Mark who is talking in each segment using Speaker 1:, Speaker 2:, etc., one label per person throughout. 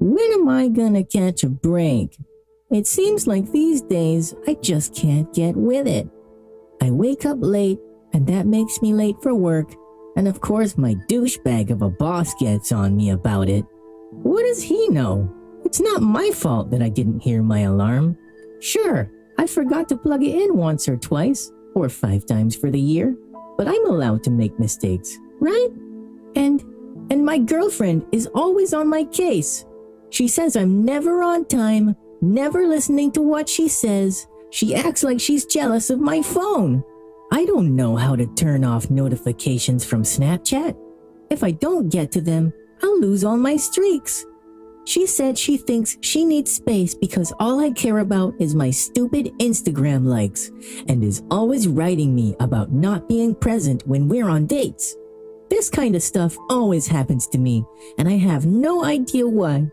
Speaker 1: When am I gonna catch a break? It seems like these days I just can't get with it. I wake up late, and that makes me late for work, and of course my douchebag of a boss gets on me about it. What does he know? It's not my fault that I didn't hear my alarm. Sure, I forgot to plug it in once or twice, or 5 times for the year, but I'm allowed to make mistakes, right? And my girlfriend is always on my case. She says I'm never on time, never listening to what she says. She acts like she's jealous of my phone. I don't know how to turn off notifications from Snapchat. If I don't get to them, I'll lose all my streaks. She said she thinks she needs space because all I care about is my stupid Instagram likes, and is always writing me about not being present when we're on dates. This kind of stuff always happens to me, and I have no idea why.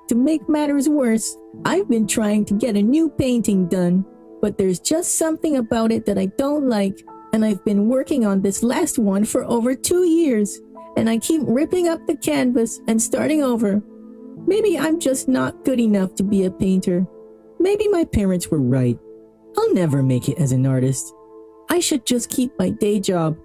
Speaker 1: To make matters worse, I've been trying to get a new painting done, but there's just something about it that I don't like, and I've been working on this last one for over 2 years, and I keep ripping up the canvas and starting over. Maybe I'm just not good enough to be a painter. Maybe my parents were right. I'll never make it as an artist. I should just keep my day job.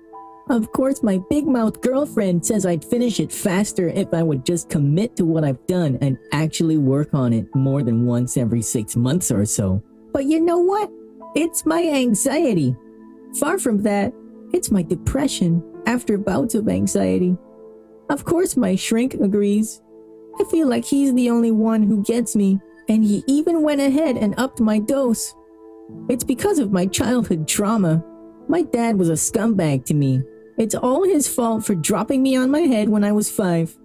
Speaker 1: Of course, my big-mouth girlfriend says I'd finish it faster if I would just commit to what I've done and actually work on it more than once every 6 months or so. But you know what? It's my anxiety. Far from that, it's my depression after bouts of anxiety. Of course, my shrink agrees. I feel like he's the only one who gets me, and he even went ahead and upped my dose. It's because of my childhood trauma. My dad was a scumbag to me. It's all his fault for dropping me on my head when I was 5.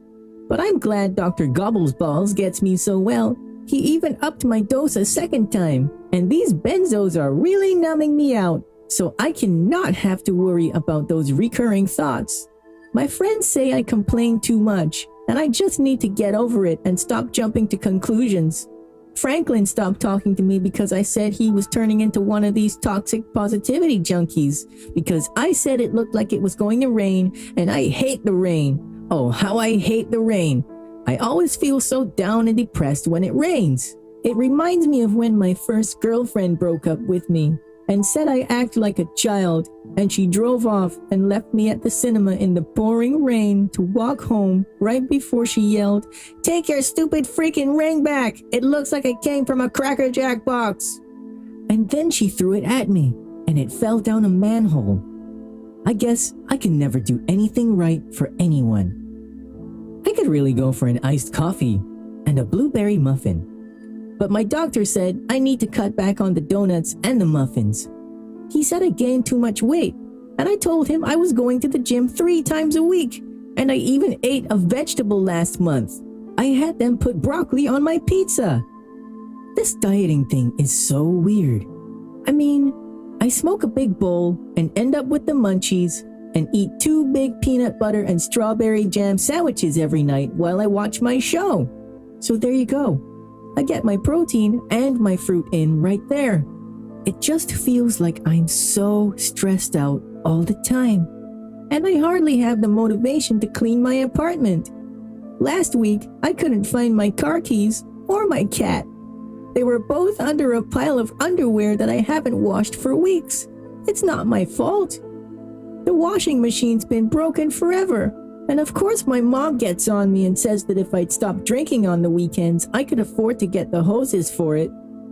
Speaker 1: But I'm glad Dr. Gobblesballs gets me so well. He even upped my dose a second time, and these benzos are really numbing me out, so I cannot have to worry about those recurring thoughts. My friends say I complain too much, and I just need to get over it and stop jumping to conclusions. Franklin stopped talking to me because I said he was turning into one of these toxic positivity junkies, because I said it looked like it was going to rain, and I hate the rain. Oh, how I hate the rain. I always feel so down and depressed when it rains. It reminds me of when my first girlfriend broke up with me and said I act like a child, and she drove off and left me at the cinema in the pouring rain to walk home right before she yelled, "Take your stupid freaking ring back! It looks like it came from a Cracker Jack box!" And then she threw it at me, and it fell down a manhole. I guess I can never do anything right for anyone. I could really go for an iced coffee and a blueberry muffin. But my doctor said I need to cut back on the donuts and the muffins. He said I gained too much weight, and I told him I was going to the gym 3 times a week, and I even ate a vegetable last month. I had them put broccoli on my pizza. This dieting thing is so weird. I mean, I smoke a big bowl and end up with the munchies, and eat 2 big peanut butter and strawberry jam sandwiches every night while I watch my show. So there you go. I get my protein and my fruit in right there. It just feels like I'm so stressed out all the time, and I hardly have the motivation to clean my apartment. Last week, I couldn't find my car keys or my cat. They were both under a pile of underwear that I haven't washed for weeks. It's not my fault. The washing machine's been broken forever. And of course my mom gets on me and says that if I'd stop drinking on the weekends, I could afford to get the hoses for it.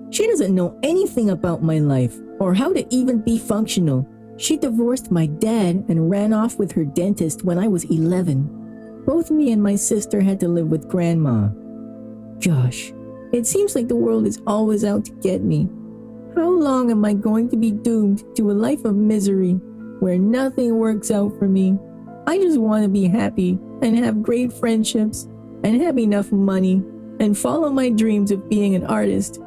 Speaker 1: She doesn't know anything about my life or how to even be functional. She divorced my dad and ran off with her dentist when I was 11. Both me and my sister had to live with grandma. Gosh, it seems like the world is always out to get me. How long am I going to be doomed to a life of misery where nothing works out for me? I just want to be happy and have great friendships and have enough money and follow my dreams of being an artist.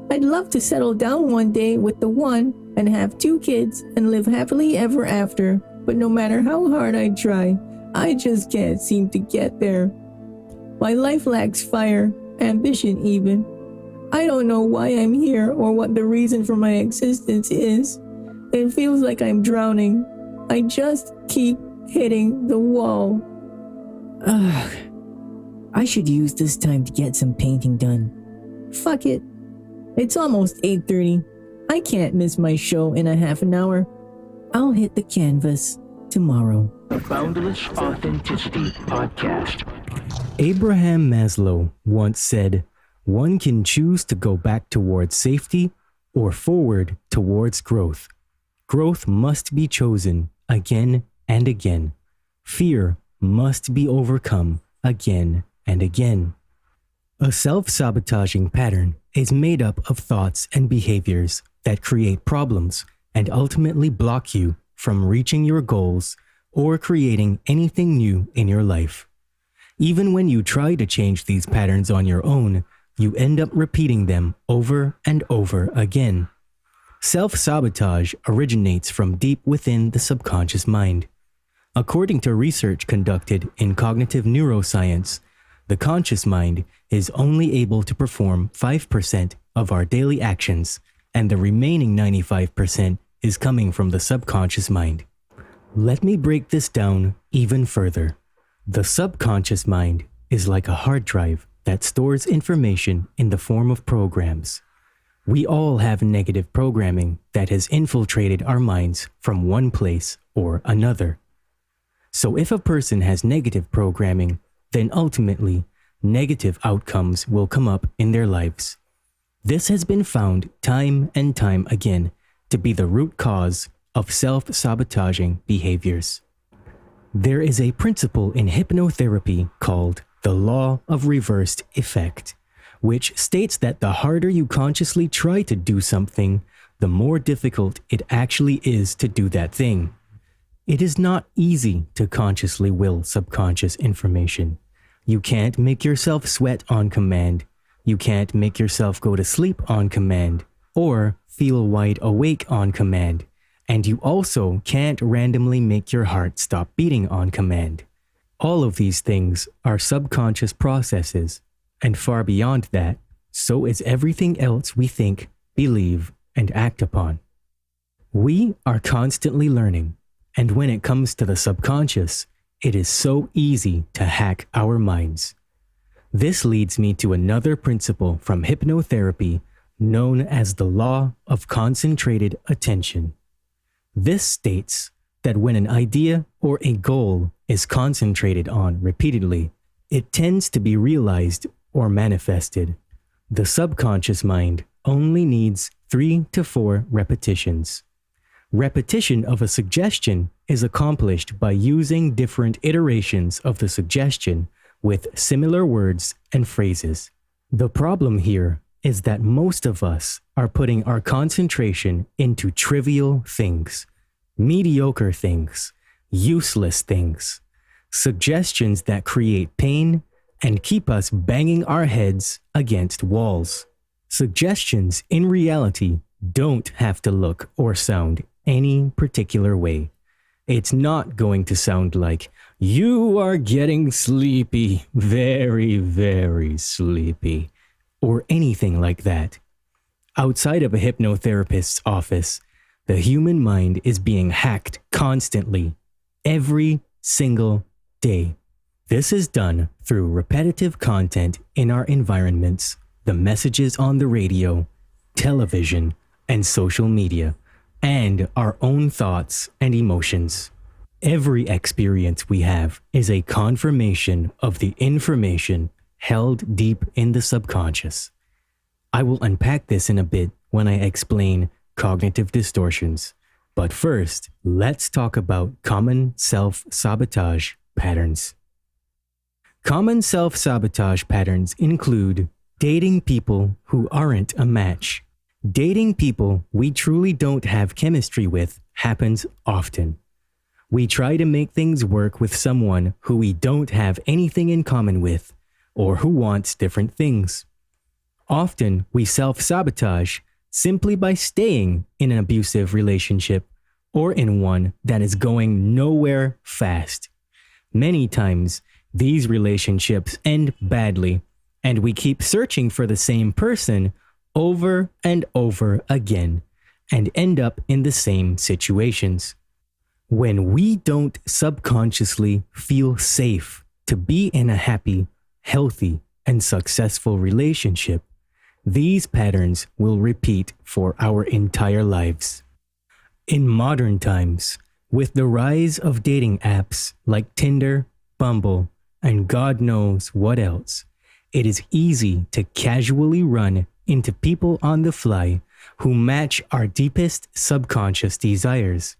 Speaker 1: I'd love to settle down one day with the one and have 2 kids and live happily ever after. But no matter how hard I try, I just can't seem to get there. My life lacks fire, ambition even. I don't know why I'm here or what the reason for my existence is. It feels like I'm drowning. I just keep hitting the wall. Ugh. I should use this time to get some painting done. Fuck it. It's almost 8:30. I can't miss my show in a half an hour. I'll hit the canvas tomorrow.
Speaker 2: Boundless Authenticity Podcast.
Speaker 3: Abraham Maslow once said, "One can choose to go back towards safety or forward towards growth. Growth must be chosen again and again. Fear must be overcome again and again." A self-sabotaging pattern is made up of thoughts and behaviors that create problems and ultimately block you from reaching your goals or creating anything new in your life. Even when you try to change these patterns on your own, you end up repeating them over and over again. Self-sabotage originates from deep within the subconscious mind. According to research conducted in cognitive neuroscience, the conscious mind is only able to perform 5% of our daily actions, and the remaining 95% is coming from the subconscious mind. Let me break this down even further. The subconscious mind is like a hard drive that stores information in the form of programs. We all have negative programming that has infiltrated our minds from one place or another. So if a person has negative programming, then ultimately, negative outcomes will come up in their lives. This has been found time and time again to be the root cause of self-sabotaging behaviors. There is a principle in hypnotherapy called the law of reversed effect, which states that the harder you consciously try to do something, the more difficult it actually is to do that thing. It is not easy to consciously will subconscious information. You can't make yourself sweat on command. You can't make yourself go to sleep on command or feel wide awake on command. And you also can't randomly make your heart stop beating on command. All of these things are subconscious processes, and far beyond that, so is everything else we think, believe, and act upon. We are constantly learning, and when it comes to the subconscious, it is so easy to hack our minds. This leads me to another principle from hypnotherapy known as the law of concentrated attention. This states that when an idea or a goal is concentrated on repeatedly, it tends to be realized or manifested. The subconscious mind only needs 3 to 4 repetitions. Repetition of a suggestion is accomplished by using different iterations of the suggestion with similar words and phrases. The problem here is that most of us are putting our concentration into trivial things, mediocre things, useless things, suggestions that create pain and keep us banging our heads against walls. Suggestions in reality don't have to look or sound any particular way. It's not going to sound like, "You are getting sleepy, very, very sleepy," or anything like that. Outside of a hypnotherapist's office, the human mind is being hacked constantly, every single day. This is done through repetitive content in our environments, the messages on the radio, television, and social media, and our own thoughts and emotions. Every experience we have is a confirmation of the information held deep in the subconscious. I will unpack this in a bit when I explain cognitive distortions. But first, let's talk about common self-sabotage patterns. Common self-sabotage patterns include dating people who aren't a match. Dating people we truly don't have chemistry with happens often. We try to make things work with someone who we don't have anything in common with, or who wants different things. Often we self-sabotage simply by staying in an abusive relationship or in one that is going nowhere fast. Many times, these relationships end badly, and we keep searching for the same person over and over again and end up in the same situations. When we don't subconsciously feel safe to be in a happy, healthy, and successful relationship, these patterns will repeat for our entire lives. In modern times, with the rise of dating apps like Tinder, Bumble, and God knows what else, it is easy to casually run into people on the fly who match our deepest subconscious desires.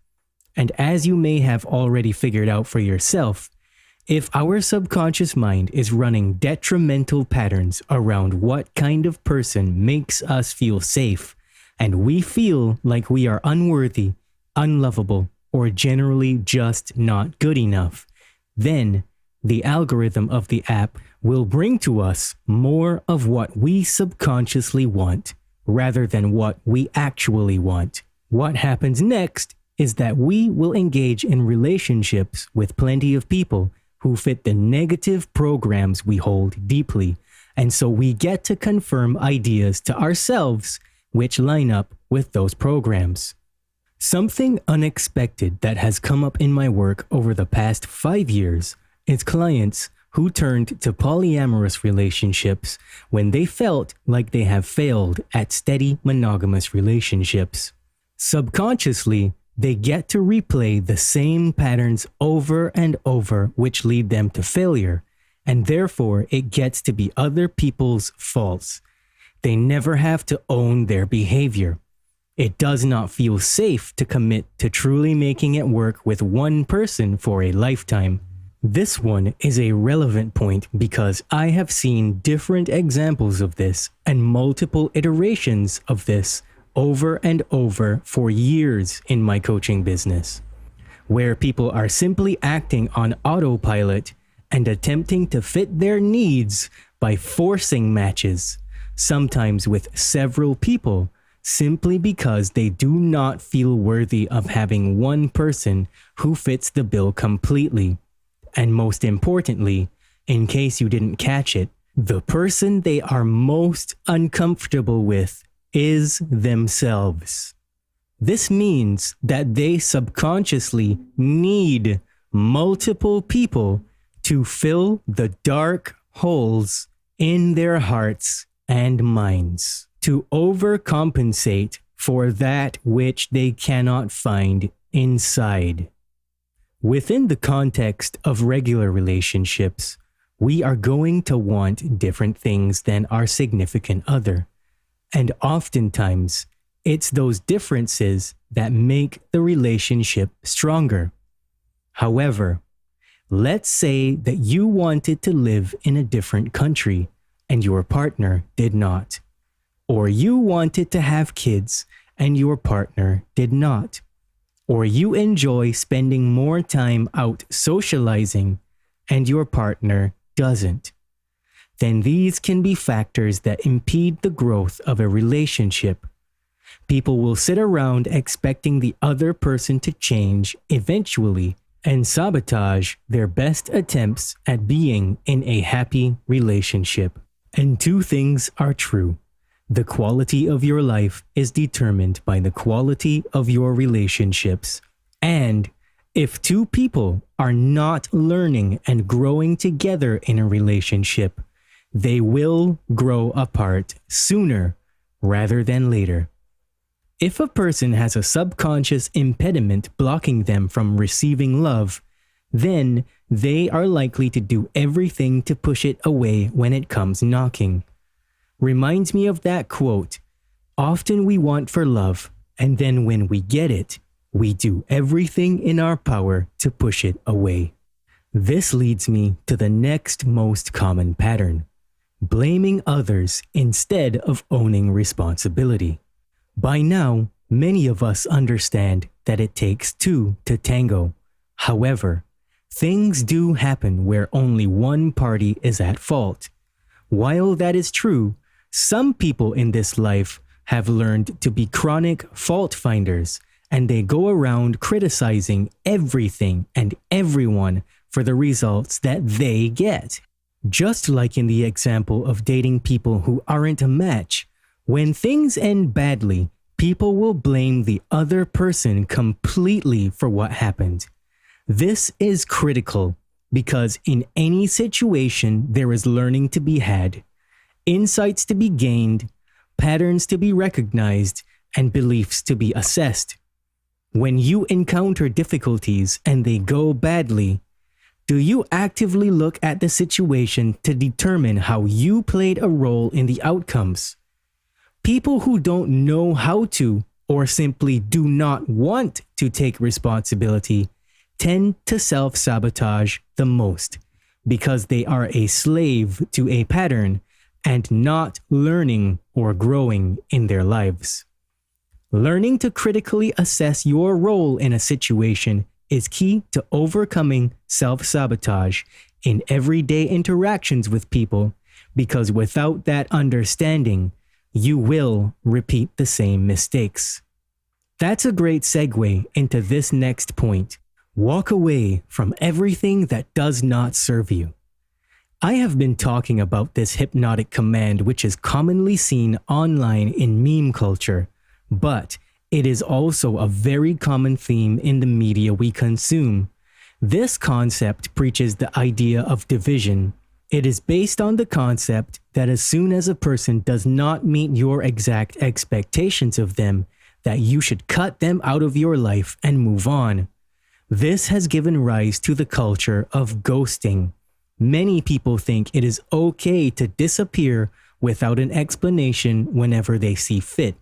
Speaker 3: And as you may have already figured out for yourself, if our subconscious mind is running detrimental patterns around what kind of person makes us feel safe, and we feel like we are unworthy, unlovable, or generally just not good enough, then the algorithm of the app will bring to us more of what we subconsciously want rather than what we actually want. What happens next is that we will engage in relationships with plenty of people who fit the negative programs we hold deeply, and so we get to confirm ideas to ourselves which line up with those programs. Something unexpected that has come up in my work over the past 5 years is clients who turned to polyamorous relationships when they felt like they have failed at steady monogamous relationships. Subconsciously, they get to replay the same patterns over and over, which lead them to failure, and therefore it gets to be other people's faults. They never have to own their behavior. It does not feel safe to commit to truly making it work with one person for a lifetime. This one is a relevant point because I have seen different examples of this and multiple iterations of this over and over for years in my coaching business, where people are simply acting on autopilot and attempting to fit their needs by forcing matches, sometimes with several people, simply because they do not feel worthy of having one person who fits the bill completely. And most importantly, in case you didn't catch it, the person they are most uncomfortable with is themselves. This means that they subconsciously need multiple people to fill the dark holes in their hearts and minds, to overcompensate for that which they cannot find inside. Within the context of regular relationships, we are going to want different things than our significant other. And oftentimes, it's those differences that make the relationship stronger. However, let's say that you wanted to live in a different country and your partner did not. Or you wanted to have kids and your partner did not. Or you enjoy spending more time out socializing and your partner doesn't. Then these can be factors that impede the growth of a relationship. People will sit around expecting the other person to change eventually and sabotage their best attempts at being in a happy relationship. And two things are true. The quality of your life is determined by the quality of your relationships. And if two people are not learning and growing together in a relationship, they will grow apart sooner rather than later. If a person has a subconscious impediment blocking them from receiving love, then they are likely to do everything to push it away when it comes knocking. Reminds me of that quote, "Often we want for love, and then when we get it, we do everything in our power to push it away." This leads me to the next most common pattern: blaming others instead of owning responsibility. By now, many of us understand that it takes two to tango. However, things do happen where only one party is at fault. While that is true, some people in this life have learned to be chronic fault finders, and they go around criticizing everything and everyone for the results that they get. Just like in the example of dating people who aren't a match, when things end badly, people will blame the other person completely for what happened. This is critical because in any situation there is learning to be had, insights to be gained, patterns to be recognized, and beliefs to be assessed. When you encounter difficulties and they go badly, do you actively look at the situation to determine how you played a role in the outcomes? People who don't know how to or simply do not want to take responsibility tend to self-sabotage the most because they are a slave to a pattern and not learning or growing in their lives. Learning to critically assess your role in a situation is key to overcoming self-sabotage in everyday interactions with people, because without that understanding, you will repeat the same mistakes. That's a great segue into this next point. Walk away from everything that does not serve you. I have been talking about this hypnotic command, which is commonly seen online in meme culture, but it is also a very common theme in the media we consume. This concept preaches the idea of division. It is based on the concept that as soon as a person does not meet your exact expectations of them, that you should cut them out of your life and move on. This has given rise to the culture of ghosting. Many people think it is okay to disappear without an explanation whenever they see fit.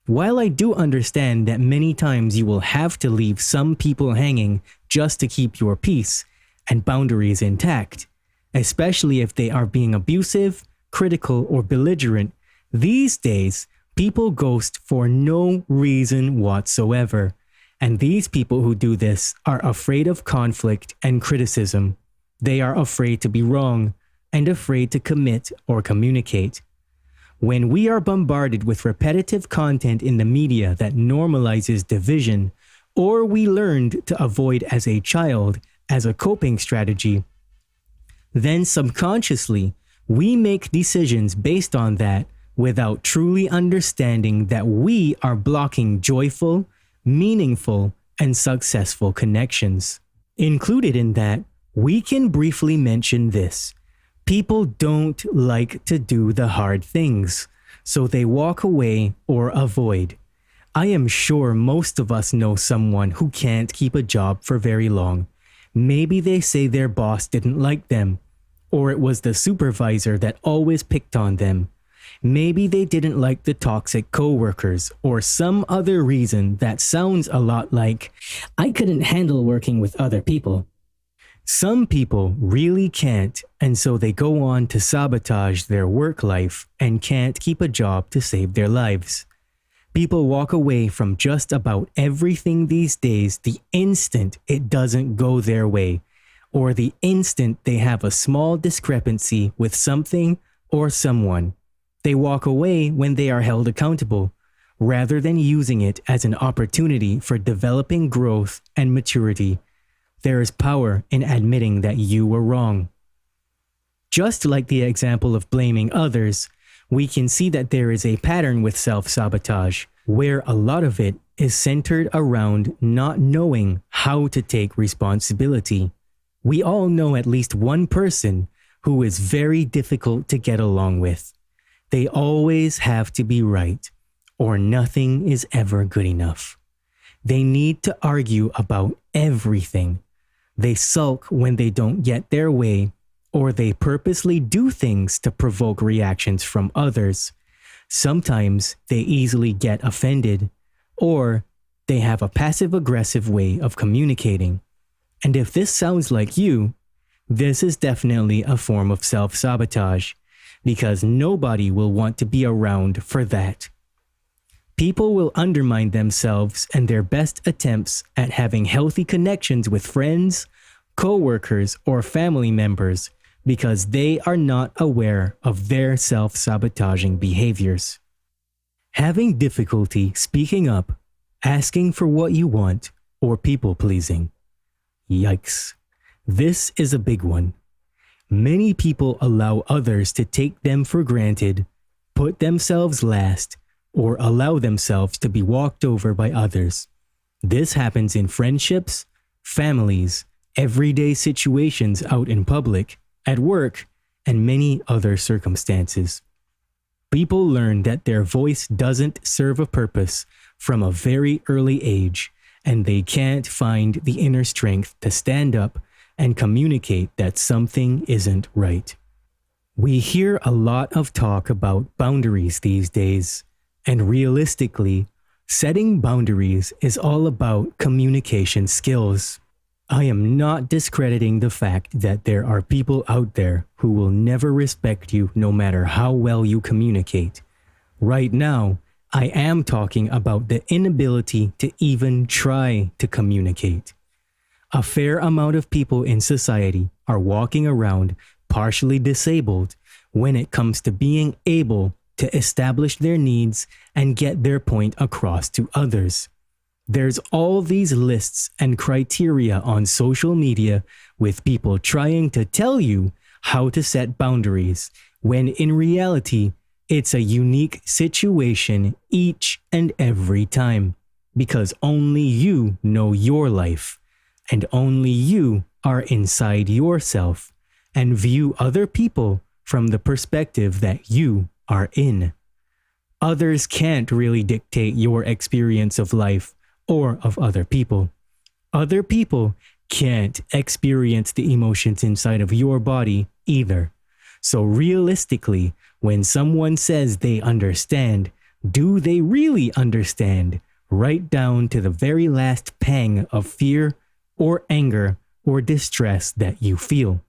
Speaker 3: While I do understand that many times you will have to leave some people hanging just to keep your peace and boundaries intact, especially if they are being abusive, critical, or belligerent, these days, people ghost for no reason whatsoever. And these people who do this are afraid of conflict and criticism. They are afraid to be wrong and afraid to commit or communicate. When we are bombarded with repetitive content in the media that normalizes division, or we learned to avoid as a child as a coping strategy, then subconsciously we make decisions based on that without truly understanding that we are blocking joyful, meaningful, and successful connections. Included in that, we can briefly mention this. People don't like to do the hard things, so they walk away or avoid. I am sure most of us know someone who can't keep a job for very long. Maybe they say their boss didn't like them, or it was the supervisor that always picked on them. Maybe they didn't like the toxic coworkers, or some other reason that sounds a lot like, "I couldn't handle working with other people." Some people really can't, and so they go on to sabotage their work life and can't keep a job to save their lives. People walk away from just about everything these days the instant it doesn't go their way, or the instant they have a small discrepancy with something or someone. They walk away when they are held accountable, rather than using it as an opportunity for developing growth and maturity. There is power in admitting that you were wrong. Just like the example of blaming others, we can see that there is a pattern with self-sabotage, where a lot of it is centered around not knowing how to take responsibility. We all know at least one person who is very difficult to get along with. They always have to be right, or nothing is ever good enough. They need to argue about everything. They sulk when they don't get their way, or they purposely do things to provoke reactions from others. Sometimes they easily get offended, or they have a passive-aggressive way of communicating. And if this sounds like you, this is definitely a form of self-sabotage, because nobody will want to be around for that. People will undermine themselves and their best attempts at having healthy connections with friends, co-workers, or family members because they are not aware of their self-sabotaging behaviors. Having difficulty speaking up, asking for what you want, or people-pleasing. Yikes. This is a big one. Many people allow others to take them for granted, put themselves last, or allow themselves to be walked over by others. This happens in friendships, families, everyday situations out in public, at work, and many other circumstances. People learn that their voice doesn't serve a purpose from a very early age, and they can't find the inner strength to stand up and communicate that something isn't right. We hear a lot of talk about boundaries these days, and realistically, setting boundaries is all about communication skills. I am not discrediting the fact that there are people out there who will never respect you no matter how well you communicate. Right now, I am talking about the inability to even try to communicate. A fair amount of people in society are walking around partially disabled when it comes to being able to establish their needs and get their point across to others. There's all these lists and criteria on social media with people trying to tell you how to set boundaries, when in reality, it's a unique situation each and every time, because only you know your life, and only you are inside yourself and view other people from the perspective that you are in. Others can't really dictate your experience of life or of other people. Other people can't experience the emotions inside of your body either. So realistically, when someone says they understand, do they really understand? Right down to the very last pang of fear or anger or distress that you feel?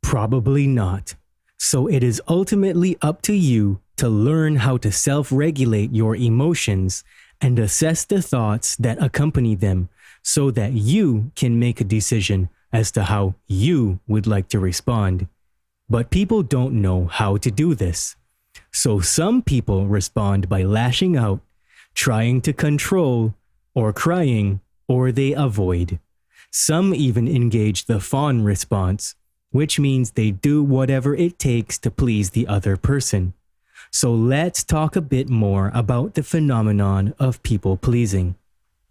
Speaker 3: Probably not. So it is ultimately up to you to learn how to self-regulate your emotions and assess the thoughts that accompany them so that you can make a decision as to how you would like to respond. But people don't know how to do this. So some people respond by lashing out, trying to control, or crying, or they avoid. Some even engage the fawn response, which means they do whatever it takes to please the other person. So let's talk a bit more about the phenomenon of people pleasing.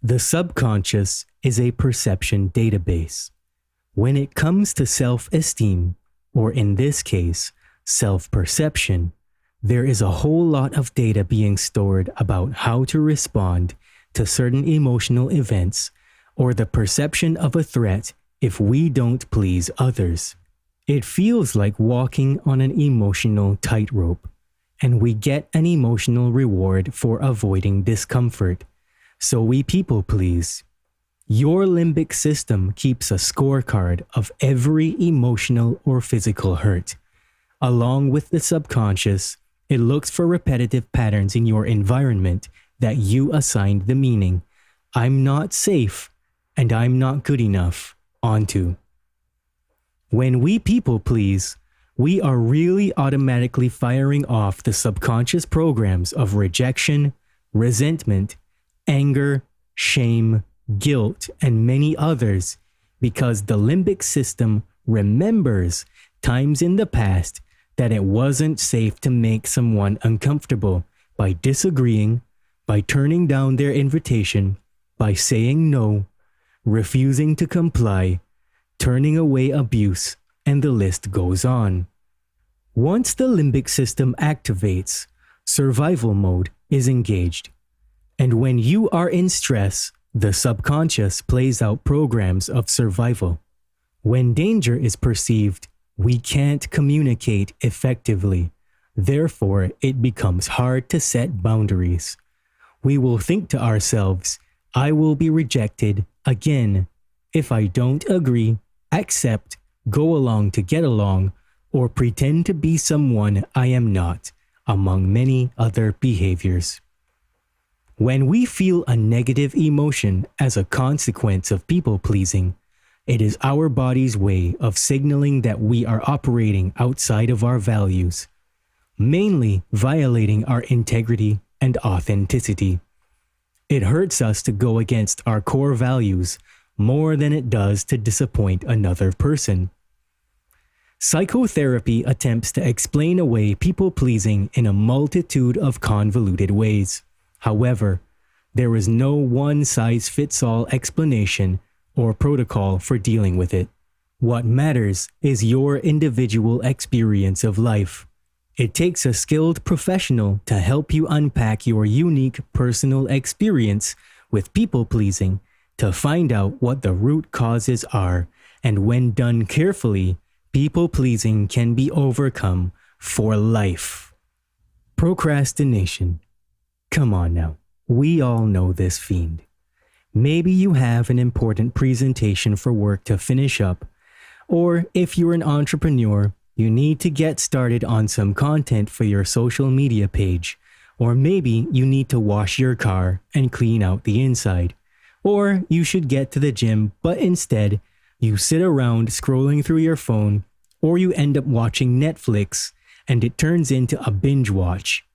Speaker 3: The subconscious is a perception database. When it comes to self-esteem, or in this case, self-perception, there is a whole lot of data being stored about how to respond to certain emotional events or the perception of a threat if we don't please others. It feels like walking on an emotional tightrope, and we get an emotional reward for avoiding discomfort. So we people please. Your limbic system keeps a scorecard of every emotional or physical hurt. Along with the subconscious, it looks for repetitive patterns in your environment that you assigned the meaning, "I'm not safe" and "I'm not good enough" onto. When we people please, we are really automatically firing off the subconscious programs of rejection, resentment, anger, shame, guilt, and many others, because the limbic system remembers times in the past that it wasn't safe to make someone uncomfortable by disagreeing, by turning down their invitation, by saying no, refusing to comply, turning away abuse, and the list goes on. Once the limbic system activates, survival mode is engaged. And when you are in stress, the subconscious plays out programs of survival. When danger is perceived, we can't communicate effectively. Therefore, it becomes hard to set boundaries. We will think to ourselves, "I will be rejected again if I don't agree, accept, go along to get along, or pretend to be someone I am not," among many other behaviors. When we feel a negative emotion as a consequence of people-pleasing, it is our body's way of signaling that we are operating outside of our values, mainly violating our integrity and authenticity. It hurts us to go against our core values more than it does to disappoint another person. Psychotherapy attempts to explain away people-pleasing in a multitude of convoluted ways. However, there is no one-size-fits-all explanation or protocol for dealing with it. What matters is your individual experience of life. It takes a skilled professional to help you unpack your unique personal experience with people-pleasing to find out what the root causes are, and when done carefully, people-pleasing can be overcome for life. Procrastination. Come on now, we all know this fiend. Maybe you have an important presentation for work to finish up, or if you're an entrepreneur, you need to get started on some content for your social media page, or maybe you need to wash your car and clean out the inside, or you should get to the gym, but instead, you sit around scrolling through your phone, or you end up watching Netflix and it turns into a binge watch.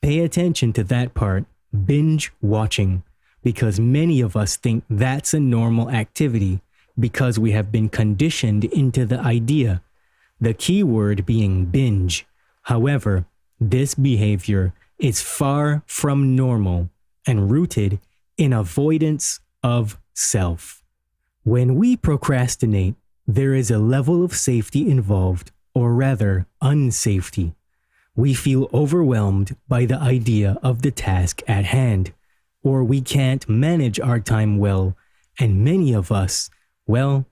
Speaker 3: Pay attention to that part, binge watching, because many of us think that's a normal activity because we have been conditioned into the idea, the key word being binge. However, this behavior is far from normal and rooted in avoidance of self. When we procrastinate, there is a level of safety involved, or rather, unsafety. We feel overwhelmed by the idea of the task at hand, or we can't manage our time well, and many of us, well,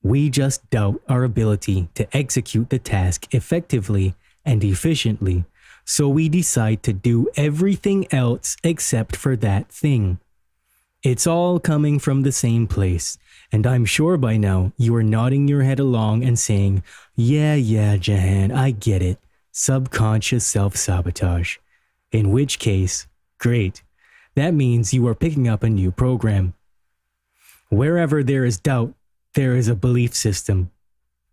Speaker 3: we just doubt our ability to execute the task effectively and efficiently, so we decide to do everything else except for that thing. It's all coming from the same place, and I'm sure by now you are nodding your head along and saying, yeah, Jahan, I get it. Subconscious self-sabotage. In which case, great. That means you are picking up a new program. Wherever there is doubt, there is a belief system.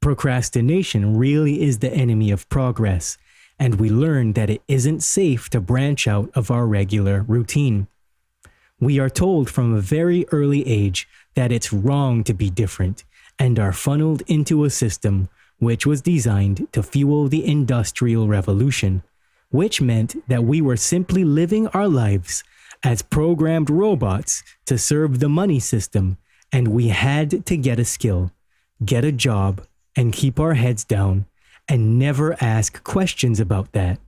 Speaker 3: Procrastination really is the enemy of progress, and we learn that it isn't safe to branch out of our regular routine. We are told from a very early age that it's wrong to be different, and are funneled into a system which was designed to fuel the Industrial Revolution, which meant that we were simply living our lives as programmed robots to serve the money system, and we had to get a skill, get a job, and keep our heads down, and never ask questions about that.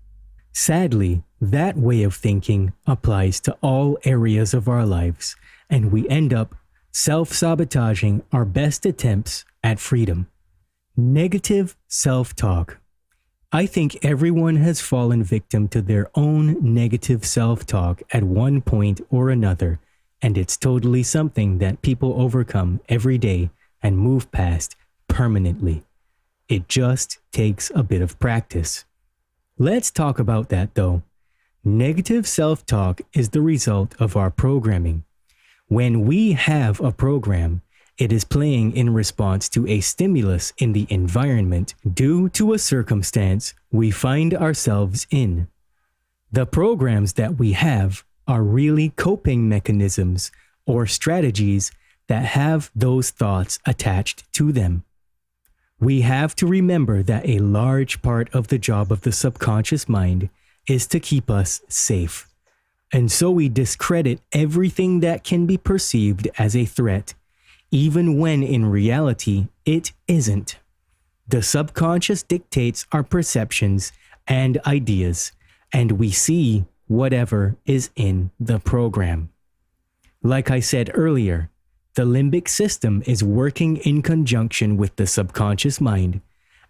Speaker 3: Sadly, that way of thinking applies to all areas of our lives, and we end up self-sabotaging our best attempts at freedom. Negative self-talk. I think everyone has fallen victim to their own negative self-talk at one point or another, and it's totally something that people overcome every day and move past permanently. It just takes a bit of practice. Let's talk about that though. Negative self-talk is the result of our programming. When we have a program, it is playing in response to a stimulus in the environment due to a circumstance we find ourselves in. The programs that we have are really coping mechanisms or strategies that have those thoughts attached to them. We have to remember that a large part of the job of the subconscious mind is to keep us safe. And so we discredit everything that can be perceived as a threat, even when in reality it isn't. The subconscious dictates our perceptions and ideas, and we see whatever is in the program. Like I said earlier, the limbic system is working in conjunction with the subconscious mind,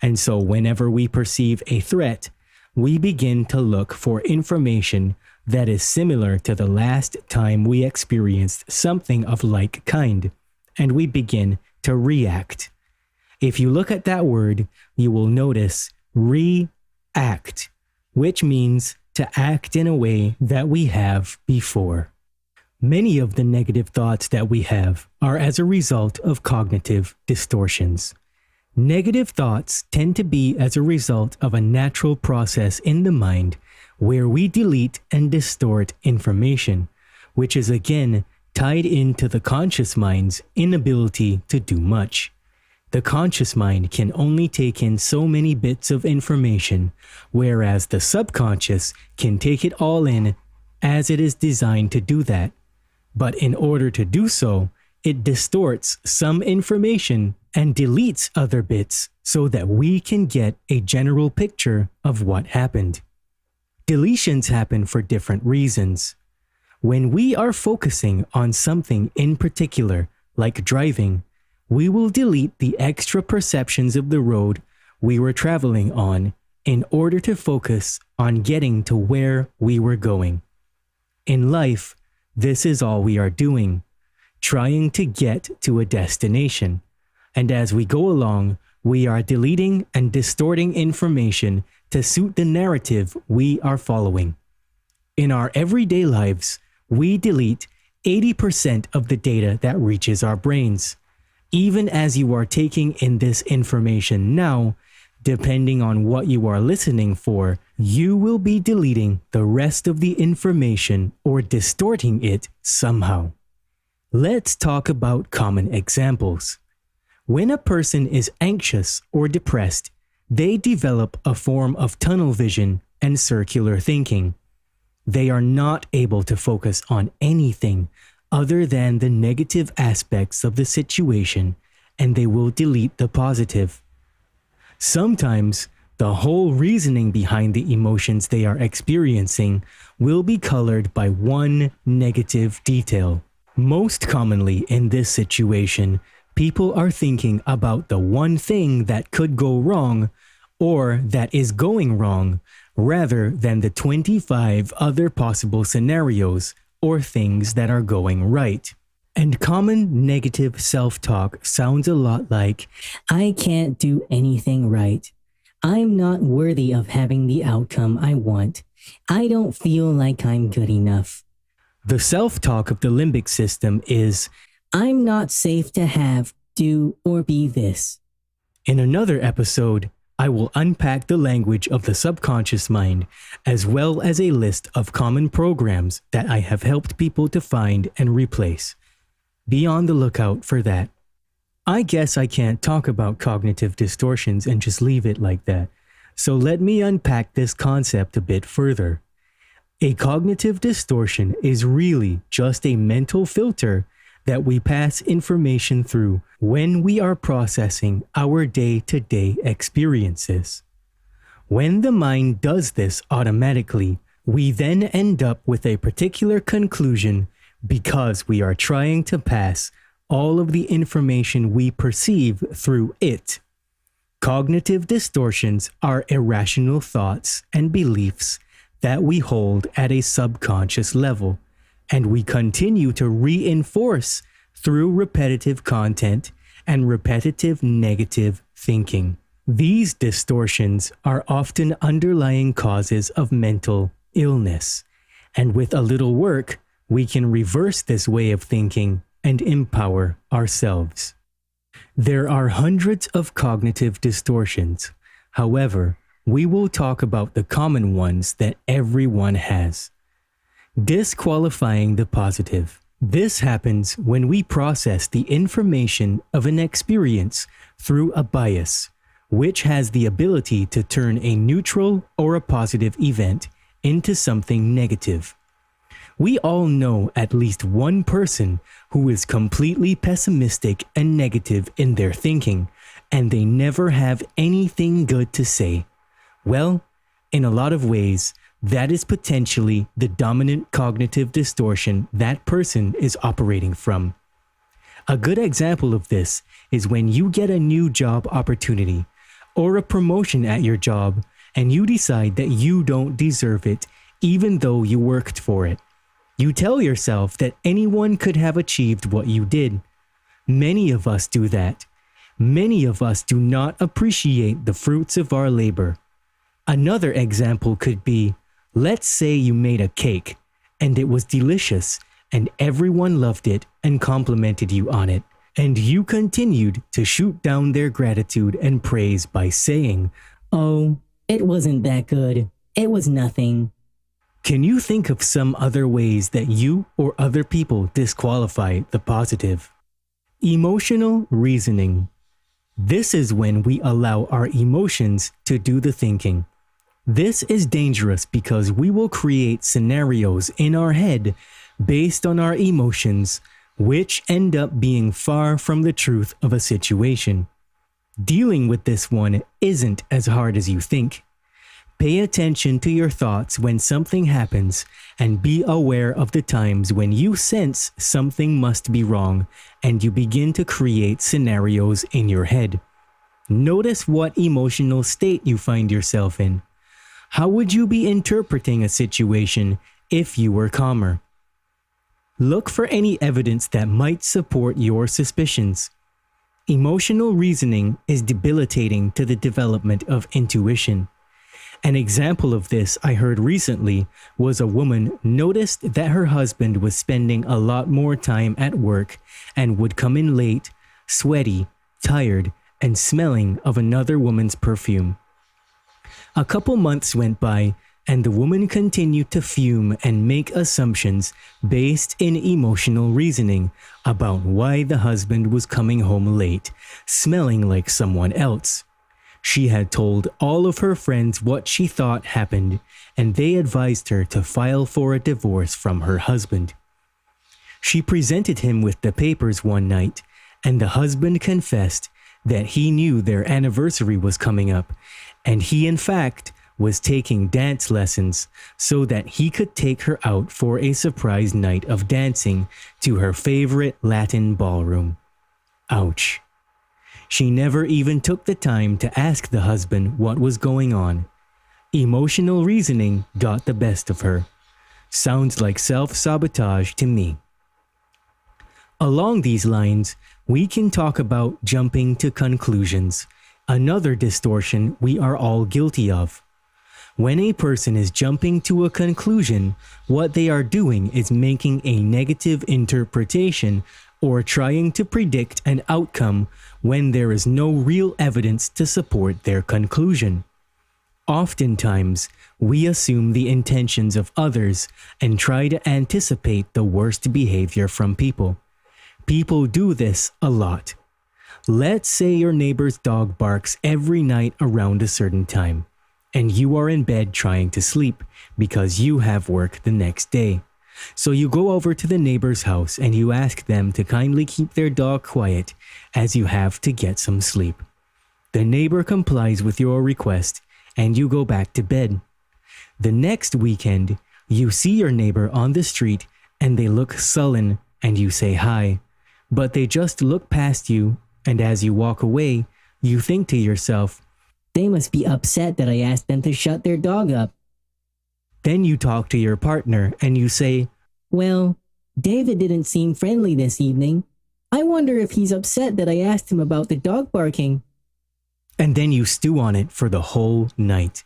Speaker 3: and so whenever we perceive a threat, we begin to look for information that is similar to the last time we experienced something of like kind, and we begin to react. If you look at that word, you will notice react, which means to act in a way that we have before. Many of the negative thoughts that we have are as a result of cognitive distortions. Negative thoughts tend to be as a result of a natural process in the mind where we delete and distort information, which is again tied into the conscious mind's inability to do much. The conscious mind can only take in so many bits of information, whereas the subconscious can take it all in as it is designed to do that. But in order to do so, it distorts some information and deletes other bits so that we can get a general picture of what happened. Deletions happen for different reasons. When we are focusing on something in particular, like driving, we will delete the extra perceptions of the road we were traveling on in order to focus on getting to where we were going. In life, this is all we are doing, trying to get to a destination. And as we go along, we are deleting and distorting information to suit the narrative we are following. In our everyday lives, we delete 80% of the data that reaches our brains. Even as you are taking in this information now, depending on what you are listening for, you will be deleting the rest of the information or distorting it somehow. Let's talk about common examples. When a person is anxious or depressed, they develop a form of tunnel vision and circular thinking. They are not able to focus on anything other than the negative aspects of the situation, and they will delete the positive. Sometimes, the whole reasoning behind the emotions they are experiencing will be colored by one negative detail. Most commonly in this situation, people are thinking about the one thing that could go wrong or that is going wrong, rather than the 25 other possible scenarios or things that are going right. And common negative self-talk sounds a lot like,
Speaker 1: I can't do anything right. I'm not worthy of having the outcome I want. I don't feel like I'm good enough.
Speaker 3: The self-talk of the limbic system is,
Speaker 1: I'm not safe to have, do, or be this.
Speaker 3: In another episode, I will unpack the language of the subconscious mind, as well as a list of common programs that I have helped people to find and replace. Be on the lookout for that. I guess I can't talk about cognitive distortions and just leave it like that, so let me unpack this concept a bit further. A cognitive distortion is really just a mental filter that we pass information through when we are processing our day-to-day experiences. When the mind does this automatically, we then end up with a particular conclusion because we are trying to pass all of the information we perceive through it. Cognitive distortions are irrational thoughts and beliefs that we hold at a subconscious level, and we continue to reinforce through repetitive content and repetitive negative thinking. These distortions are often underlying causes of mental illness, and with a little work, we can reverse this way of thinking and empower ourselves. There are hundreds of cognitive distortions. However, we will talk about the common ones that everyone has. Disqualifying the positive. This happens when we process the information of an experience through a bias, which has the ability to turn a neutral or a positive event into something negative. We all know at least one person who is completely pessimistic and negative in their thinking, and they never have anything good to say. Well, in a lot of ways, that is potentially the dominant cognitive distortion that person is operating from. A good example of this is when you get a new job opportunity or a promotion at your job and you decide that you don't deserve it even though you worked for it. You tell yourself that anyone could have achieved what you did. Many of us do that. Many of us do not appreciate the fruits of our labor. Another example could be, let's say you made a cake and it was delicious and everyone loved it and complimented you on it, and you continued to shoot down their gratitude and praise by saying,
Speaker 1: Oh, it wasn't that good. It was nothing.
Speaker 3: Can you think of some other ways that you or other people disqualify the positive? Emotional reasoning. This is when we allow our emotions to do the thinking. This is dangerous because we will create scenarios in our head based on our emotions, which end up being far from the truth of a situation. Dealing with this one isn't as hard as you think. Pay attention to your thoughts when something happens and be aware of the times when you sense something must be wrong and you begin to create scenarios in your head. Notice what emotional state you find yourself in. How would you be interpreting a situation if you were calmer? Look for any evidence that might support your suspicions. Emotional reasoning is debilitating to the development of intuition. An example of this I heard recently was a woman noticed that her husband was spending a lot more time at work and would come in late, sweaty, tired, and smelling of another woman's perfume. A couple months went by, and the woman continued to fume and make assumptions based in emotional reasoning about why the husband was coming home late, smelling like someone else. She had told all of her friends what she thought happened, and they advised her to file for a divorce from her husband. She presented him with the papers one night, and the husband confessed that he knew their anniversary was coming up, and he in fact was taking dance lessons so that he could take her out for a surprise night of dancing to her favorite Latin ballroom. Ouch. She never even took the time to ask the husband what was going on. Emotional reasoning got the best of her. Sounds like self-sabotage to me. Along these lines, we can talk about jumping to conclusions, another distortion we are all guilty of. When a person is jumping to a conclusion, what they are doing is making a negative interpretation or trying to predict an outcome when there is no real evidence to support their conclusion. Oftentimes, we assume the intentions of others and try to anticipate the worst behavior from people. People do this a lot. Let's say your neighbor's dog barks every night around a certain time, and you are in bed trying to sleep because you have work the next day. So you go over to the neighbor's house and you ask them to kindly keep their dog quiet as you have to get some sleep. The neighbor complies with your request and you go back to bed. The next weekend, you see your neighbor on the street and they look sullen and you say hi, but they just look past you, and as you walk away, you think to yourself,
Speaker 1: They must be upset that I asked them to shut their dog up.
Speaker 3: Then you talk to your partner and you say,
Speaker 1: Well, David didn't seem friendly this evening. I wonder if he's upset that I asked him about the dog barking.
Speaker 3: And then you stew on it for the whole night.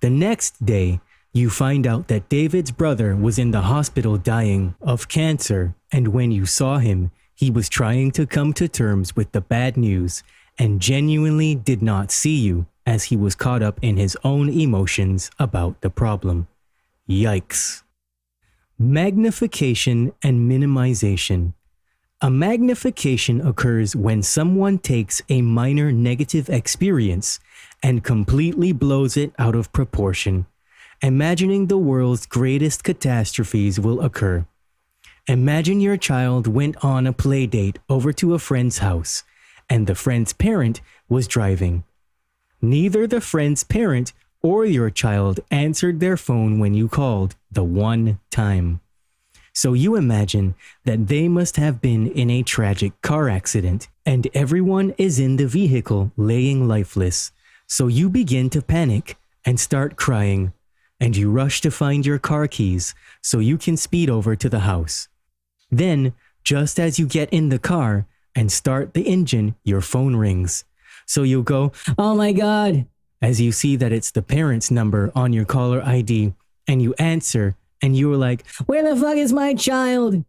Speaker 3: The next day, you find out that David's brother was in the hospital dying of cancer, and when you saw him, he was trying to come to terms with the bad news and genuinely did not see you as he was caught up in his own emotions about the problem. Yikes. Magnification and minimization. A magnification occurs when someone takes a minor negative experience and completely blows it out of proportion, imagining the world's greatest catastrophes will occur. Imagine your child went on a play date over to a friend's house, and the friend's parent was driving. Neither the friend's parent or your child answered their phone when you called the one time. So you imagine that they must have been in a tragic car accident, and everyone is in the vehicle laying lifeless. So you begin to panic and start crying, and you rush to find your car keys so you can speed over to the house. Then, just as you get in the car and start the engine, your phone rings. So you go,
Speaker 1: Oh my God!
Speaker 3: As you see that it's the parent's number on your caller ID, and you answer, and you're like,
Speaker 1: Where the fuck is my child?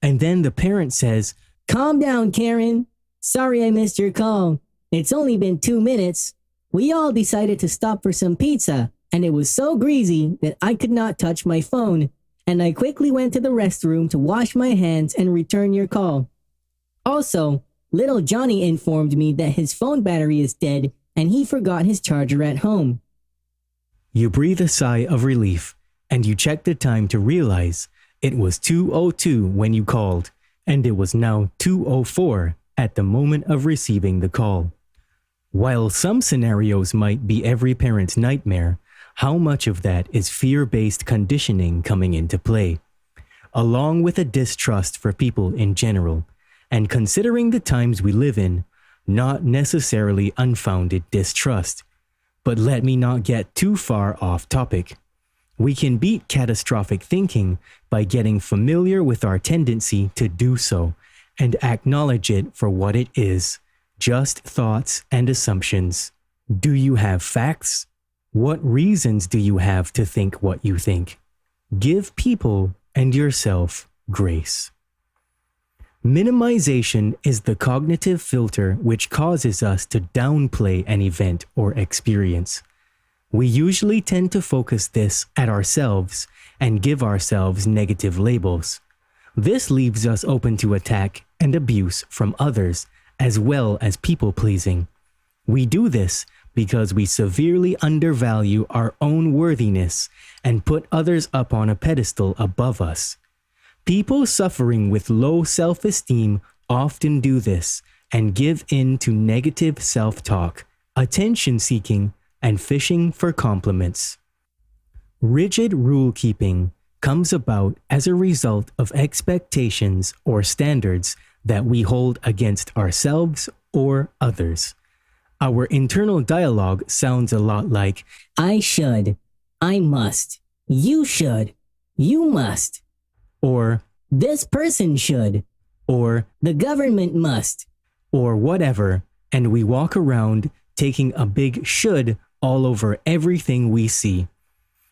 Speaker 3: And then the parent says,
Speaker 1: Calm down, Karen. Sorry I missed your call. It's only been 2 minutes. We all decided to stop for some pizza, and it was so greasy that I could not touch my phone, and I quickly went to the restroom to wash my hands and return your call. Also, little Johnny informed me that his phone battery is dead and he forgot his charger at home.
Speaker 3: You breathe a sigh of relief, and you check the time to realize it was 2:02 when you called, and it was now 2:04 at the moment of receiving the call. While some scenarios might be every parent's nightmare, how much of that is fear-based conditioning coming into play? Along with a distrust for people in general, and considering the times we live in, not necessarily unfounded distrust. But let me not get too far off topic. We can beat catastrophic thinking by getting familiar with our tendency to do so and acknowledge it for what it is, just thoughts and assumptions. Do you have facts? What reasons do you have to think what you think? Give people and yourself grace. Minimization is the cognitive filter which causes us to downplay an event or experience. We usually tend to focus this at ourselves and give ourselves negative labels. This leaves us open to attack and abuse from others, as well as people-pleasing. We do this because we severely undervalue our own worthiness and put others up on a pedestal above us. People suffering with low self-esteem often do this and give in to negative self-talk, attention-seeking, and fishing for compliments. Rigid rule-keeping comes about as a result of expectations or standards that we hold against ourselves or others. Our internal dialogue sounds a lot like,
Speaker 1: I should. I must. You should. You must.
Speaker 3: or
Speaker 1: This person should.
Speaker 3: or
Speaker 1: The government must.
Speaker 3: or whatever, and we walk around taking a big should all over everything we see.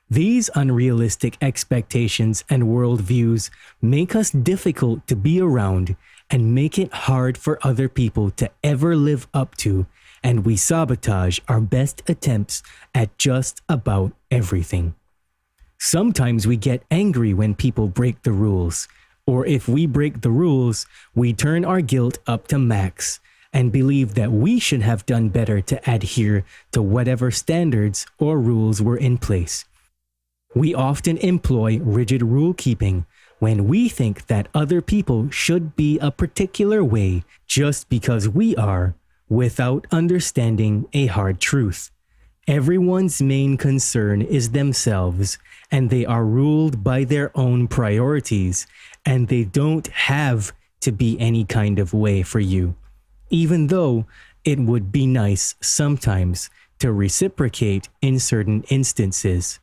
Speaker 3: These unrealistic expectations and worldviews make us difficult to be around and make it hard for other people to ever live up to, and we sabotage our best attempts at just about everything. Sometimes we get angry when people break the rules, or if we break the rules, we turn our guilt up to max and believe that we should have done better to adhere to whatever standards or rules were in place. We often employ rigid rule keeping when we think that other people should be a particular way just because we are, without understanding a hard truth. Everyone's main concern is themselves, and they are ruled by their own priorities, and they don't have to be any kind of way for you, even though it would be nice sometimes to reciprocate in certain instances.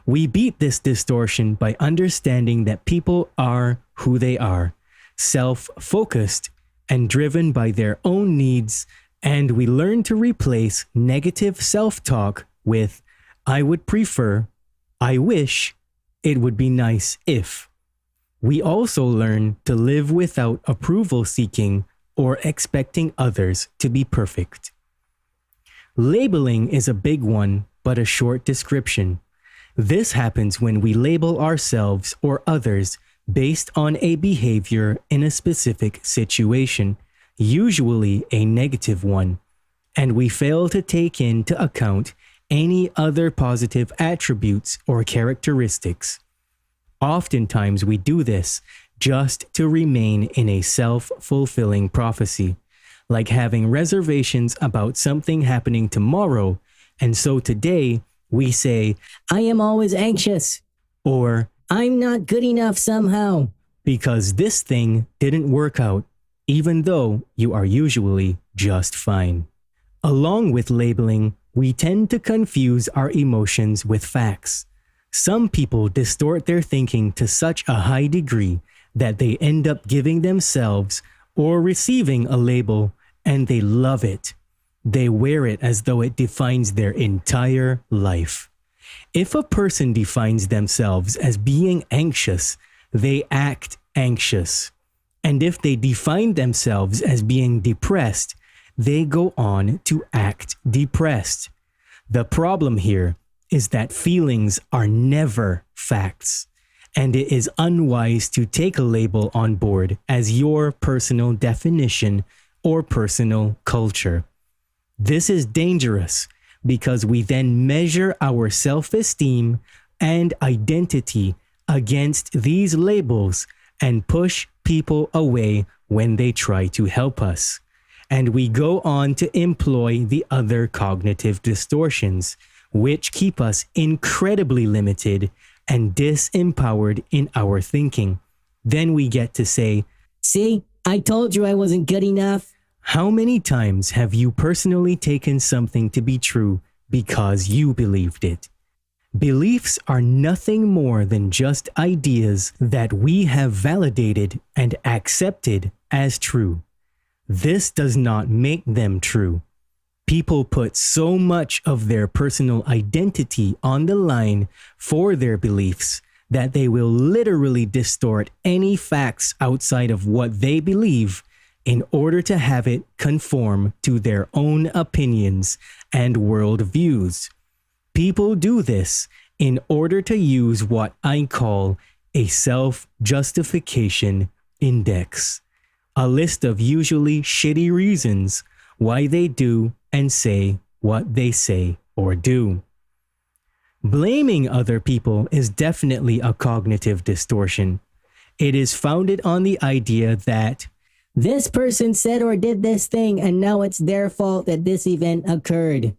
Speaker 3: We beat this distortion by understanding that people are who they are, self-focused and driven by their own needs, and we learn to replace negative self-talk with I would prefer, I wish, it would be nice if. We also learn to live without approval seeking or expecting others to be perfect. Labeling is a big one, but a short description. This happens when we label ourselves or others based on a behavior in a specific situation, usually a negative one, and we fail to take into account any other positive attributes or characteristics. Oftentimes we do this just to remain in a self-fulfilling prophecy, like having reservations about something happening tomorrow, and so today we say,
Speaker 1: I am always anxious.
Speaker 3: or
Speaker 1: I'm not good enough somehow.
Speaker 3: because this thing didn't work out, even though you are usually just fine. Along with labeling, we tend to confuse our emotions with facts. Some people distort their thinking to such a high degree that they end up giving themselves or receiving a label, and they love it. They wear it as though it defines their entire life. If a person defines themselves as being anxious, they act anxious. And if they define themselves as being depressed, they go on to act depressed. The problem here is that feelings are never facts, and it is unwise to take a label on board as your personal definition or personal culture. This is dangerous because we then measure our self-esteem and identity against these labels and push people away when they try to help us. And we go on to employ the other cognitive distortions, which keep us incredibly limited and disempowered in our thinking. Then we get to say,
Speaker 1: See, I told you I wasn't good enough.
Speaker 3: how many times have you personally taken something to be true because you believed it? Beliefs are nothing more than just ideas that we have validated and accepted as true. This does not make them true. People put so much of their personal identity on the line for their beliefs that they will literally distort any facts outside of what they believe in order to have it conform to their own opinions and worldviews. People do this in order to use what I call a self-justification index, a list of usually shitty reasons why they do and say what they say or do. Blaming other people is definitely a cognitive distortion. It is founded on the idea that
Speaker 1: This person said or did this thing, and now it's their fault that this event occurred.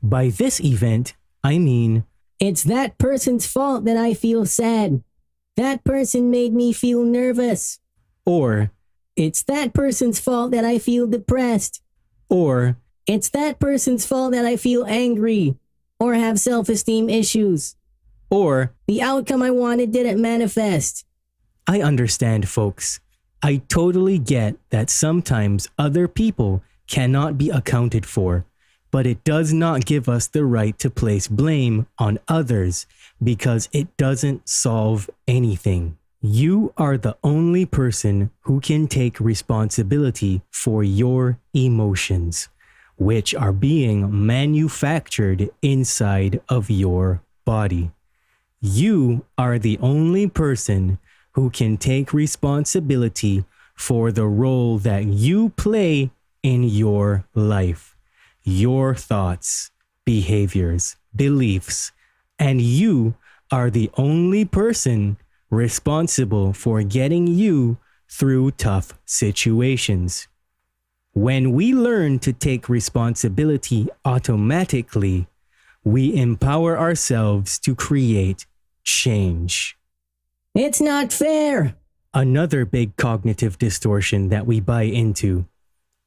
Speaker 3: by this event, I mean
Speaker 1: It's that person's fault that I feel sad. That person made me feel nervous.
Speaker 3: or
Speaker 1: It's that person's fault that I feel depressed.
Speaker 3: or
Speaker 1: It's that person's fault that I feel angry or have self-esteem issues.
Speaker 3: or
Speaker 1: The outcome I wanted didn't manifest.
Speaker 3: I understand, folks. I totally get that sometimes other people cannot be accounted for, but it does not give us the right to place blame on others because it doesn't solve anything. You are the only person who can take responsibility for your emotions, which are being manufactured inside of your body. You are the only person who can take responsibility for the role that you play in your life, your thoughts, behaviors, beliefs, and you are the only person responsible for getting you through tough situations. When we learn to take responsibility automatically, we empower ourselves to create change.
Speaker 1: It's not fair.
Speaker 3: Another big cognitive distortion that we buy into.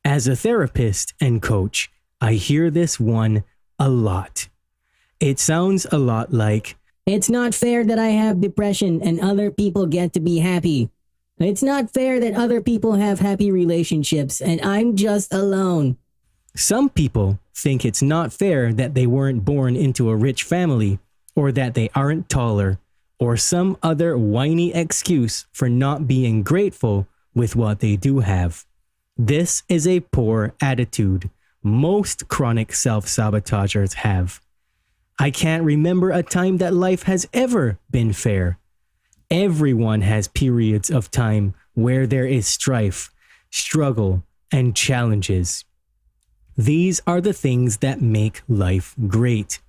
Speaker 3: As a therapist and coach, I hear this one a lot. It sounds a lot like,
Speaker 1: It's not fair that I have depression and other people get to be happy. It's not fair that other people have happy relationships and I'm just alone.
Speaker 3: some people think it's not fair that they weren't born into a rich family, or that they aren't taller, or some other whiny excuse for not being grateful with what they do have. This is a poor attitude most chronic self-sabotagers have. I can't remember a time that life has ever been fair. Everyone has periods of time where there is strife, struggle, and challenges. These are the things that make life great,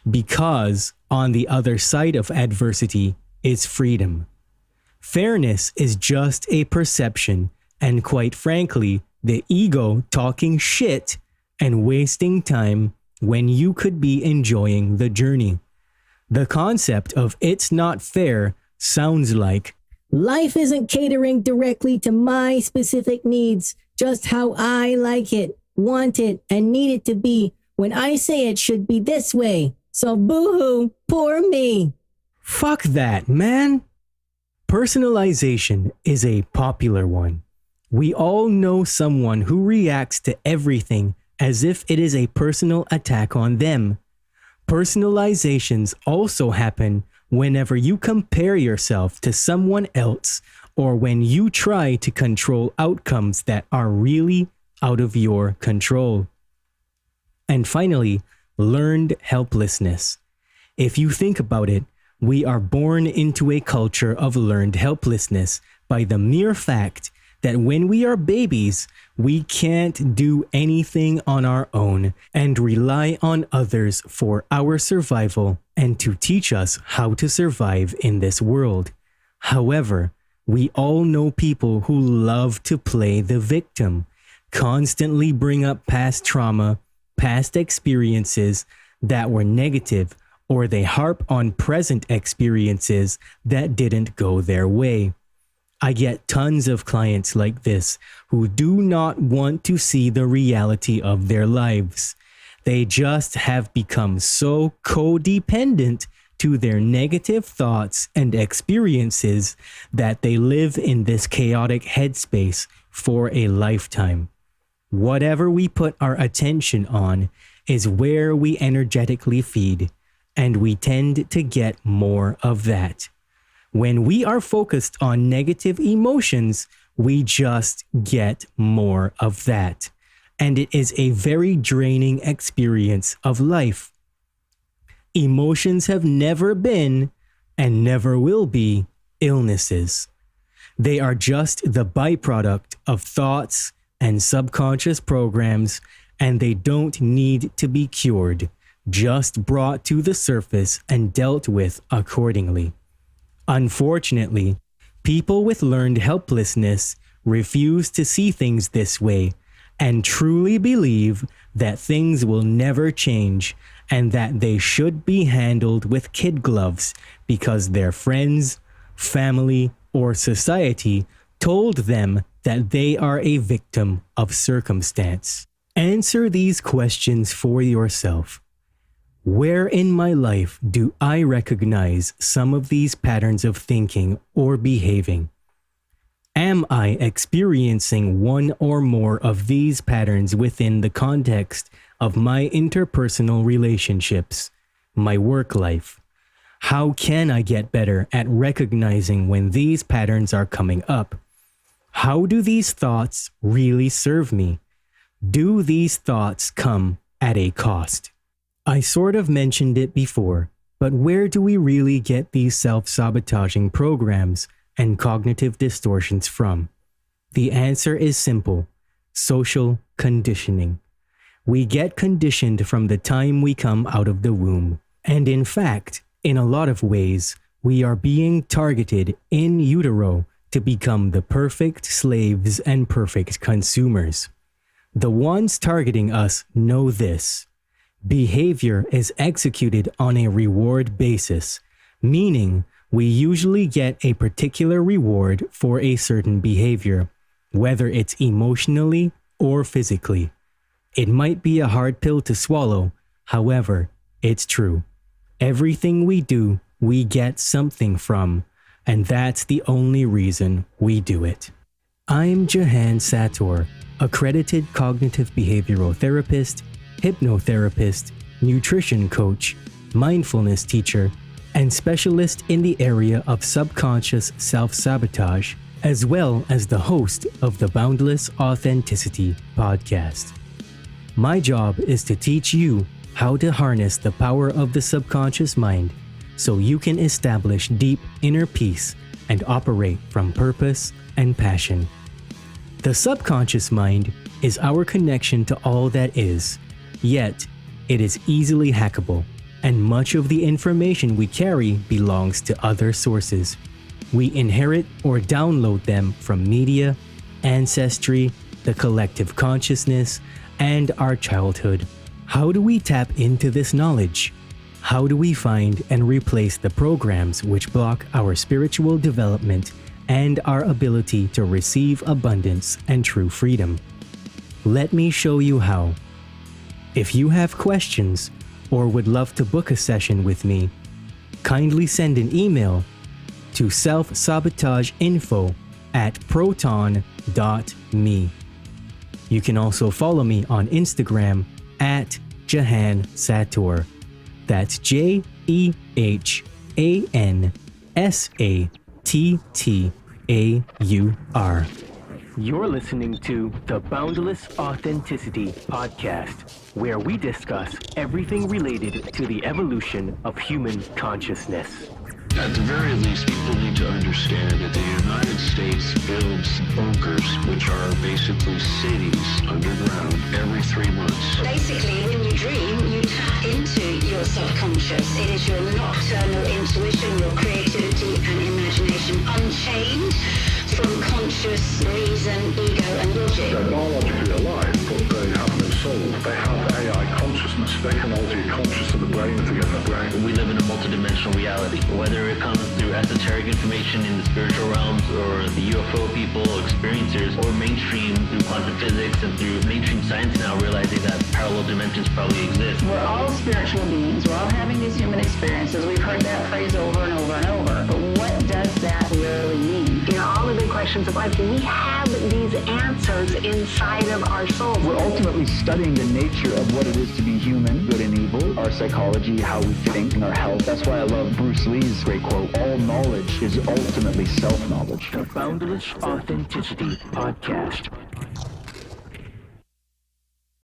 Speaker 3: because on the other side of adversity is freedom. Fairness is just a perception, and quite frankly, the ego talking shit and wasting time when you could be enjoying the journey. The concept of it's not fair sounds like,
Speaker 1: Life isn't catering directly to my specific needs, just how I like it, want it, and need it to be when I say it should be this way. So boo-hoo, poor me.
Speaker 3: fuck that, man. Personalization is a popular one. We all know someone who reacts to everything as if it is a personal attack on them. Personalizations also happen whenever you compare yourself to someone else, or when you try to control outcomes that are really out of your control. And finally, learned helplessness. If you think about it, we are born into a culture of learned helplessness by the mere fact that when we are babies, we can't do anything on our own and rely on others for our survival and to teach us how to survive in this world. However, We all know people who love to play the victim, constantly bring up past trauma, past experiences that were negative, or they harp on present experiences that didn't go their way. I get tons of clients like this who do not want to see the reality of their lives. They just have become so codependent to their negative thoughts and experiences that they live in this chaotic headspace for a lifetime. Whatever we put our attention on is where we energetically feed, and we tend to get more of that. When we are focused on negative emotions, we just get more of that. And it is a very draining experience of life. Emotions have never been, and never will be, illnesses. They are just the byproduct of thoughts and subconscious programs, and they don't need to be cured, just brought to the surface and dealt with accordingly. Unfortunately, people with learned helplessness refuse to see things this way and truly believe that things will never change and that they should be handled with kid gloves because their friends, family, or society told them that they are a victim of circumstance. Answer these questions for yourself. Where in my life do I recognize some of these patterns of thinking or behaving? Am I experiencing one or more of these patterns within the context of my interpersonal relationships, my work life? How can I get better at recognizing when these patterns are coming up? How do these thoughts really serve me? Do these thoughts come at a cost? I sort of mentioned it before, but where do we really get these self-sabotaging programs and cognitive distortions from? The answer is simple: social conditioning. We get conditioned from the time we come out of the womb. And in fact, in a lot of ways, we are being targeted in utero to become the perfect slaves and perfect consumers. The ones targeting us know this. Behavior is executed on a reward basis, meaning we usually get a particular reward for a certain behavior, whether it's emotionally or physically. It might be a hard pill to swallow, however, it's true. Everything we do, we get something from, and that's the only reason we do it. I'm Jahan Sator, accredited cognitive behavioral therapist, hypnotherapist, nutrition coach, mindfulness teacher, and specialist in the area of subconscious self-sabotage, as well as the host of the Boundless Authenticity podcast. My job is to teach you how to harness the power of the subconscious mind so you can establish deep inner peace and operate from purpose and passion. The subconscious mind is our connection to all that is. Yet, it is easily hackable, and much of the information we carry belongs to other sources. We inherit or download them from media, ancestry, the collective consciousness, and our childhood. How do we tap into this knowledge? How do we find and replace the programs which block our spiritual development and our ability to receive abundance and true freedom? Let me show you how. If you have questions or would love to book a session with me, kindly send an email to self-sabotageinfo@proton.me. You can also follow me on Instagram at Jahan Sator. That's JehanSattaur.
Speaker 2: You're listening to the Boundless Authenticity podcast, where we discuss everything related to the evolution of human consciousness.
Speaker 4: At the very least, people need to understand that the United States builds bunkers, which are basically cities underground, every 3 months.
Speaker 5: Basically, when you dream, you tap into your subconscious. It is your nocturnal intuition, your creativity and imagination unchained. conscious, reason, ego, and logic.
Speaker 6: They're biologically alive, but they have no soul. They have AI consciousness. They can alter your conscious of the brain to get in the brain.
Speaker 7: We live in a multidimensional reality. Whether it comes through esoteric information in the spiritual realms, or the UFO people, experiencers, or mainstream through quantum physics and through mainstream science now realizing that parallel dimensions probably exist.
Speaker 8: We're all spiritual beings. We're all having these human experiences. We've heard that phrase over and over and over. But what does that really mean?
Speaker 9: You know, all the big questions of life, we have these answers inside of our souls.
Speaker 10: We're ultimately studying the nature of what it is to be human, good and evil, our psychology, how we think, and our health. That's why I love Bruce Lee's great quote, all knowledge is ultimately self-knowledge.
Speaker 2: The Boundless Authenticity Podcast.